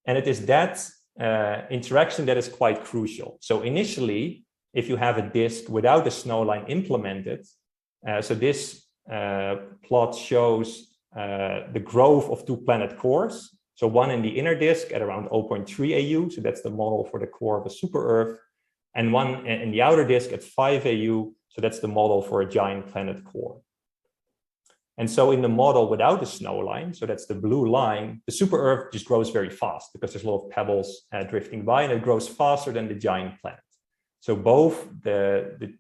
And it is that interaction that is quite crucial. So initially, if you have a disk without a snow line implemented, so this plot shows the growth of two planet cores. So one in the inner disk at around 0.3 AU, so that's the model for the core of a super-Earth, and one in the outer disk at 5 AU, so that's the model for a giant planet core. And so in the model without the snow line, so that's the blue line, the super-Earth just grows very fast because there's a lot of pebbles drifting by, and it grows faster than the giant planet. So both the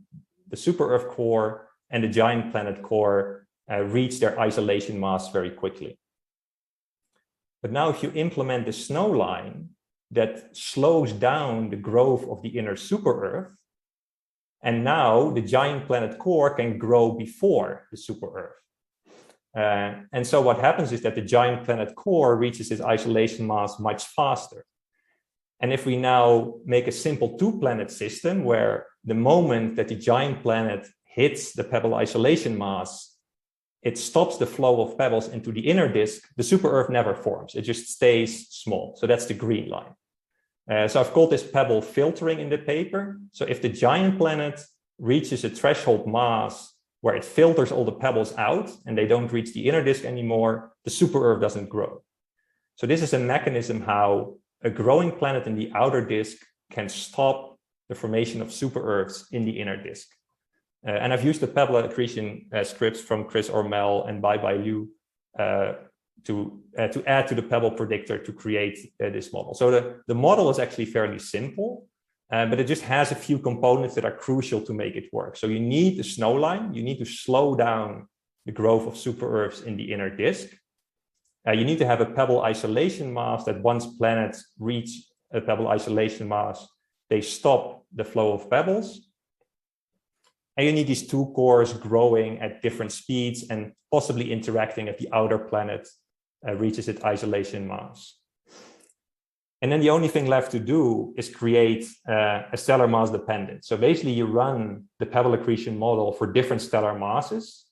super-Earth core and the giant planet core reach their isolation mass very quickly. But now if you implement the snow line, that slows down the growth of the inner super-Earth, and now the giant planet core can grow before the super-Earth. And so what happens is that the giant planet core reaches its isolation mass much faster. And if we now make a simple two-planet system where the moment that the giant planet hits the pebble isolation mass, it stops the flow of pebbles into the inner disk, the super-Earth never forms. It just stays small. So that's the green line. So I've called this pebble filtering in the paper. So if the giant planet reaches a threshold mass where it filters all the pebbles out and they don't reach the inner disk anymore, the super-Earth doesn't grow. So this is a mechanism how a growing planet in the outer disk can stop the formation of super-Earths in the inner disk. And I've used the Pebble Accretion scripts from Chris Ormel and Bai Liu to add to the Pebble predictor to create this model. So the model is actually fairly simple. But it just has a few components that are crucial to make it work. So you need the snow line, you need to slow down the growth of super-Earths in the inner disk. You need to have a pebble isolation mass that once planets reach a pebble isolation mass, they stop the flow of pebbles. And you need these two cores growing at different speeds and possibly interacting if the outer planet reaches its isolation mass. And then the only thing left to do is create a stellar mass dependence. So basically you run the Pebble accretion model for different stellar masses.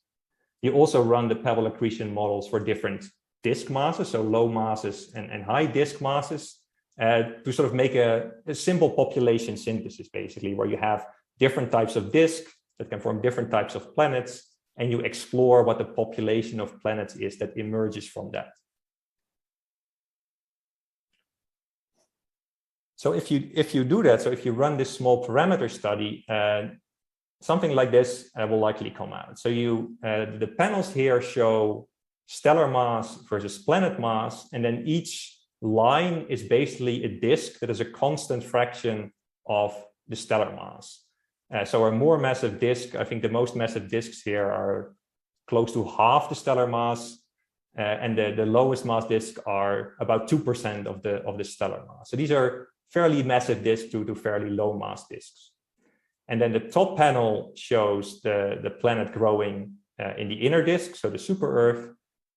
You also run the Pebble accretion models for different disk masses, so low masses and high disk masses, to sort of make a simple population synthesis, basically, where you have different types of disks that can form different types of planets, and you explore what the population of planets is that emerges from that. So if you do that, so if you run this small parameter study, something like this will likely come out. So the panels here show stellar mass versus planet mass, and then each line is basically a disk that is a constant fraction of the stellar mass. So a more massive disk, I think the most massive disks here are close to half the stellar mass, and the lowest mass disks are about 2% of the stellar mass. So these are fairly massive disks to fairly low mass disks. And then the top panel shows the planet growing in the inner disk, so the super Earth,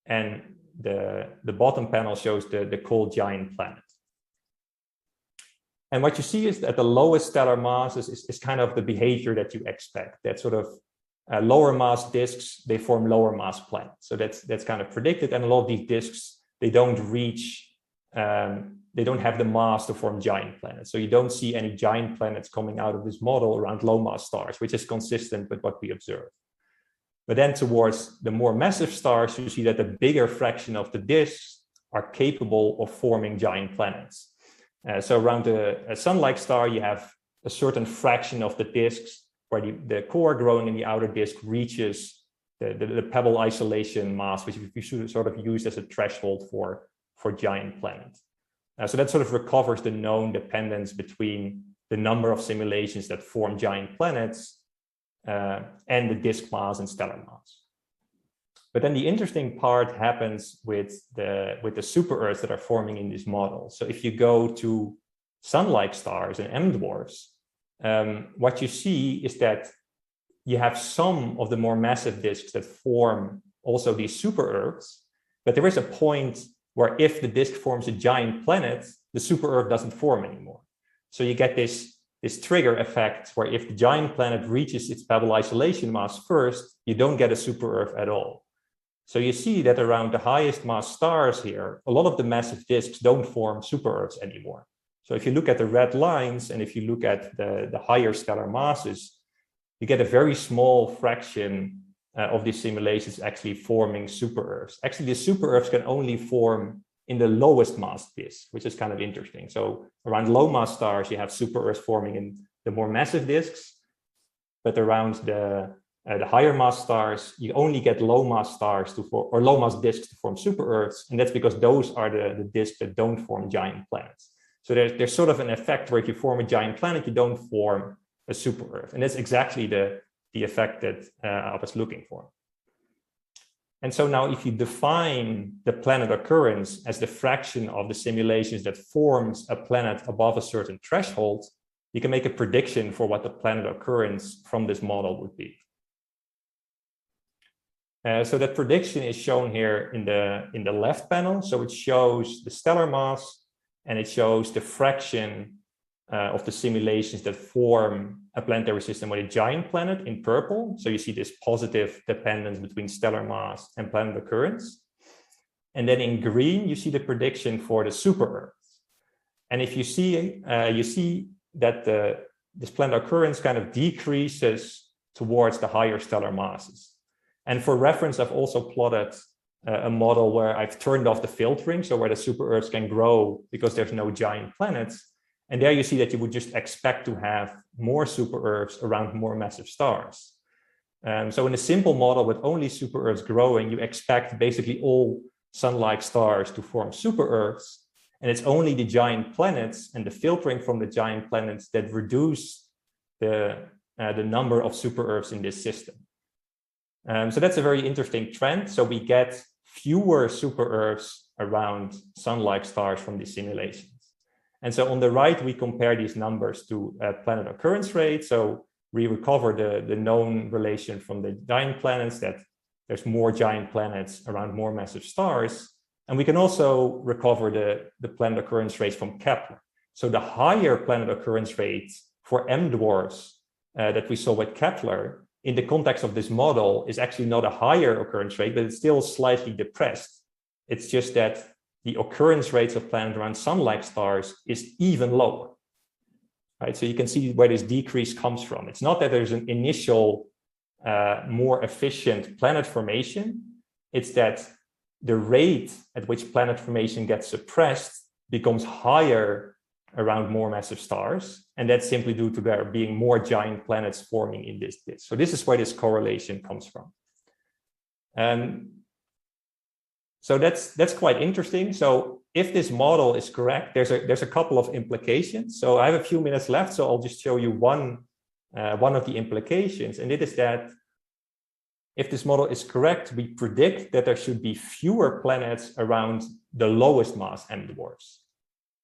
and the bottom panel shows the cold giant planet. And what you see is that the lowest stellar mass is kind of the behavior that you expect. That sort of lower mass disks, they form lower mass planets. So that's kind of predicted. And a lot of these disks, they don't reach, they don't have the mass to form giant planets. So you don't see any giant planets coming out of this model around low mass stars, which is consistent with what we observe. But then towards the more massive stars, you see that the bigger fraction of the disks are capable of forming giant planets. So around a sun-like star, you have a certain fraction of the disks where the core growing in the outer disk reaches the Pebble isolation mass, which you should sort of use as a threshold for giant planets. So that sort of recovers the known dependence between the number of simulations that form giant planets and the disk mass and stellar mass. But then the interesting part happens with the super Earths that are forming in this model. So if you go to sun-like stars and M dwarfs, what you see is that you have some of the more massive disks that form also these super Earths, but there is a point where if the disk forms a giant planet, the super Earth doesn't form anymore. So you get this trigger effect where if the giant planet reaches its Pebble isolation mass first, you don't get a super Earth at all. So you see that around the highest mass stars here, a lot of the massive disks don't form super Earths anymore. So if you look at the red lines and if you look at the higher stellar masses, you get a very small fraction of these simulations actually forming super Earths. Actually, the super Earths can only form in the lowest mass disk, which is kind of interesting. So around low mass stars, you have super Earths forming in the more massive disks, but around the higher mass stars, you only get low mass stars to form, or low mass disks to form super Earths, and that's because those are the disks that don't form giant planets. So there's sort of an effect where if you form a giant planet, you don't form a super Earth, and that's exactly the effect that I was looking for. And so now if you define the planet occurrence as the fraction of the simulations that forms a planet above a certain threshold, you can make a prediction for what the planet occurrence from this model would be. So that prediction is shown here in the left panel. So it shows the stellar mass and it shows the fraction of the simulations that form a planetary system with a giant planet in purple. So you see this positive dependence between stellar mass and planet occurrence. And then in green, you see the prediction for the super Earth. And if you see that this planet occurrence kind of decreases towards the higher stellar masses. And for reference, I've also plotted a model where I've turned off the filtering, so where the super Earths can grow because there's no giant planets. And there you see that you would just expect to have more super Earths around more massive stars. So in a simple model with only super Earths growing, you expect basically all sun-like stars to form super Earths. And it's only the giant planets and the filtering from the giant planets that reduce the number of super Earths in this system. So that's a very interesting trend. So we get fewer super Earths around sun-like stars from these simulations. And so on the right, we compare these numbers to planet occurrence rate. So we recover the known relation from the giant planets, that there's more giant planets around more massive stars. And we can also recover the planet occurrence rates from Kepler. So the higher planet occurrence rate for M dwarfs that we saw with Kepler in the context of this model is actually not a higher occurrence rate, but it's still slightly depressed. It's just that the occurrence rates of planets around sun-like stars is even lower, right? So you can see where this decrease comes from. It's not that there's an initial more efficient planet formation. It's that the rate at which planet formation gets suppressed becomes higher around more massive stars. And that's simply due to there being more giant planets forming in this disk. So this is where this correlation comes from. So that's quite interesting. So if this model is correct, there's a couple of implications. So I have a few minutes left, so I'll just show you one of the implications, and it is that if this model is correct, we predict that there should be fewer planets around the lowest mass M dwarfs.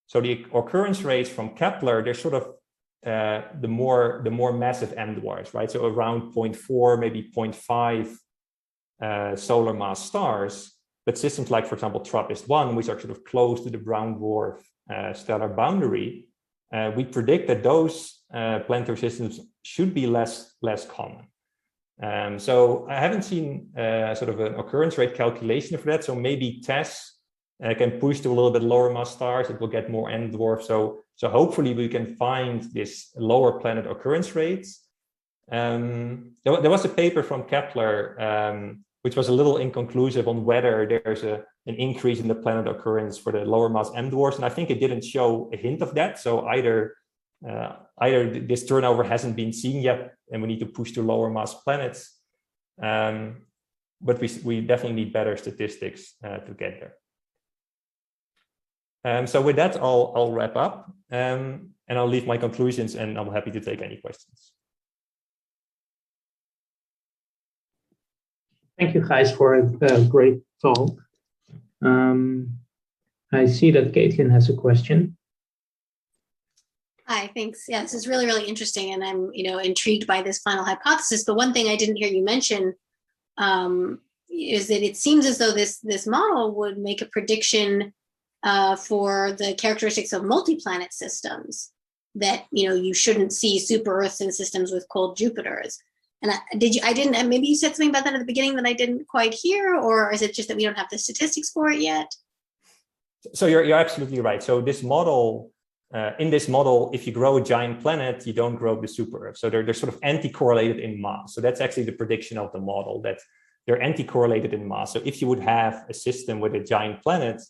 So the occurrence rates from Kepler, they're sort of the more massive M dwarfs, right? So around 0.4, maybe 0.5 solar mass stars. But systems like, for example, TRAPPIST-1, which are sort of close to the brown dwarf stellar boundary, we predict that those planetary systems should be less common. So I haven't seen sort of an occurrence rate calculation for that. So maybe TESS can push to a little bit lower mass stars. It will get more M dwarfs. So hopefully we can find this lower planet occurrence rates. There was a paper from Kepler which was a little inconclusive on whether there's an increase in the planet occurrence for the lower mass M dwarfs. And I think it didn't show a hint of that. So either this turnover hasn't been seen yet, and we need to push to lower mass planets. But we definitely need better statistics to get there. So with that, I'll wrap up, and I'll leave my conclusions, and I'm happy to take any questions. Thank you, Gijs, for a great talk. I see that Caitlin has a question. Hi, thanks. Yeah, this is really, really interesting, and I'm, intrigued by this final hypothesis. But one thing I didn't hear you mention is that it seems as though this model would make a prediction for the characteristics of multi-planet systems, that you shouldn't see super Earths in systems with cold Jupiters. And maybe you said something about that at the beginning that I didn't quite hear, or is it just that we don't have the statistics for it yet? So you're absolutely right. So this model, in this model, if you grow a giant planet, you don't grow the super Earth. So they're sort of anti-correlated in mass. So that's actually the prediction of the model, that they're anti-correlated in mass. So if you would have a system with a giant planet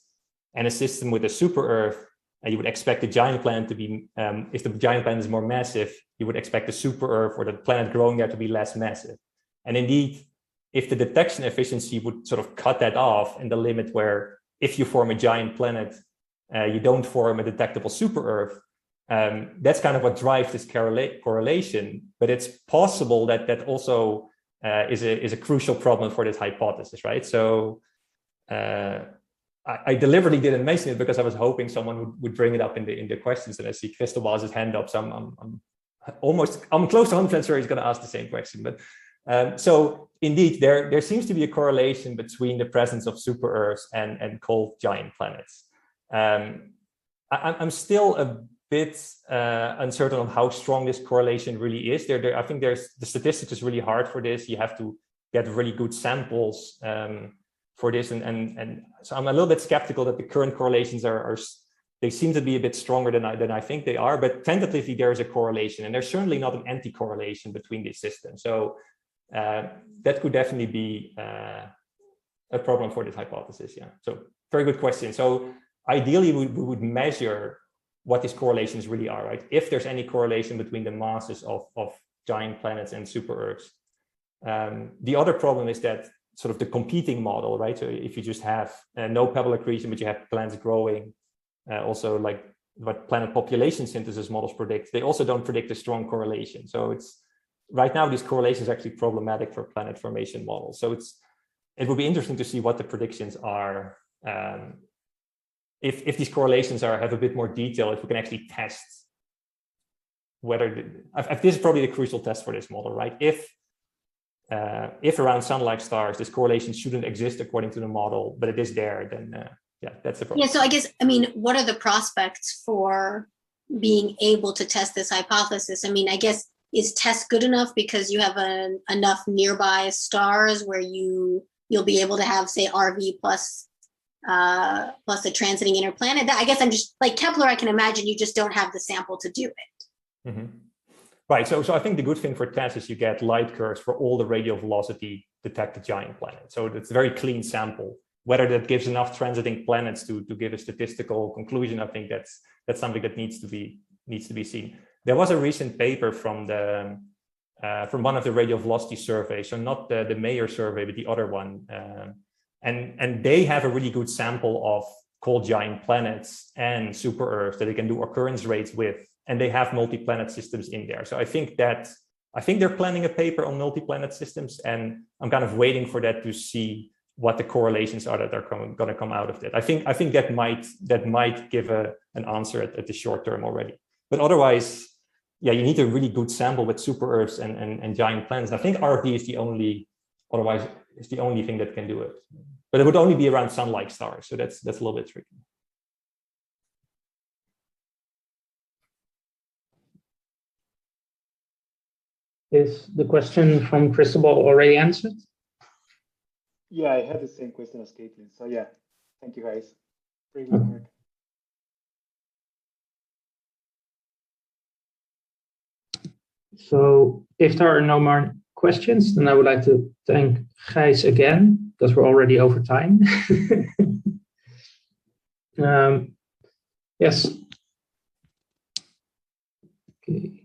and a system with a super Earth, you would expect the giant planet to be, if the giant planet is more massive, you would expect the super Earth or the planet growing there to be less massive. And indeed, if the detection efficiency would sort of cut that off in the limit where if you form a giant planet, you don't form a detectable super Earth, that's kind of what drives this correlation. But it's possible that that also is a crucial problem for this hypothesis, right? So I deliberately didn't mention it because I was hoping someone would bring it up in the questions, and I see Cristobal has his hand up, so I'm close to 100% sure he's going to ask the same question. But so indeed, there seems to be a correlation between the presence of super Earths and cold giant planets. I'm still a bit uncertain on how strong this correlation really is. I think the statistics is really hard for this. You have to get really good samples for this, and so I'm a little bit skeptical that the current correlations they seem to be a bit stronger than I think they are, but tentatively there is a correlation, and there's certainly not an anti-correlation between these systems. So that could definitely be a problem for this hypothesis. Yeah. So very good question. So ideally, we would measure what these correlations really are, right? If there's any correlation between the masses of giant planets and super Earths. The other problem is that sort of the competing model, right? So if you just have no Pebble accretion, but you have planets growing, also like what planet population synthesis models predict, they also don't predict a strong correlation. So it's right now, these correlations are actually problematic for planet formation models. So it would be interesting to see what the predictions are. If these correlations have a bit more detail, if we can actually test whether this is probably the crucial test for this model, right? If around sun-like stars, this correlation shouldn't exist according to the model, but it is there, then yeah, that's the problem. Yeah, so I guess, what are the prospects for being able to test this hypothesis? I guess, is TESS good enough because you have enough nearby stars where you'll be able to have, say, RV plus a transiting inner planet? I guess I'm just like Kepler, I can imagine you just don't have the sample to do it. Mm-hmm. Right, so I think the good thing for TESS is you get light curves for all the radial velocity detected giant planets. So it's a very clean sample. Whether that gives enough transiting planets to give a statistical conclusion, I think that's something that needs to be seen. There was a recent paper from one of the radial velocity surveys, so not the Mayer survey, but the other one, And they have a really good sample of cold giant planets and super Earths that they can do occurrence rates with, and they have multi-planet systems in there. So I think they're planning a paper on multi-planet systems, and I'm kind of waiting for that to see what the correlations are that are going to come out of that. I think that might give an answer at the short term already. But otherwise, yeah, you need a really good sample with super Earths and giant planets. I think RFD is the only thing that can do it. But it would only be around sun-like stars, so that's a little bit tricky. Is the question from Cristobal already answered? Yeah, I had the same question as Caitlin. So yeah, thank you guys. Very good work. So if there are no more questions, then I would like to thank Gijs again, because we're already over time. Yes. Okay.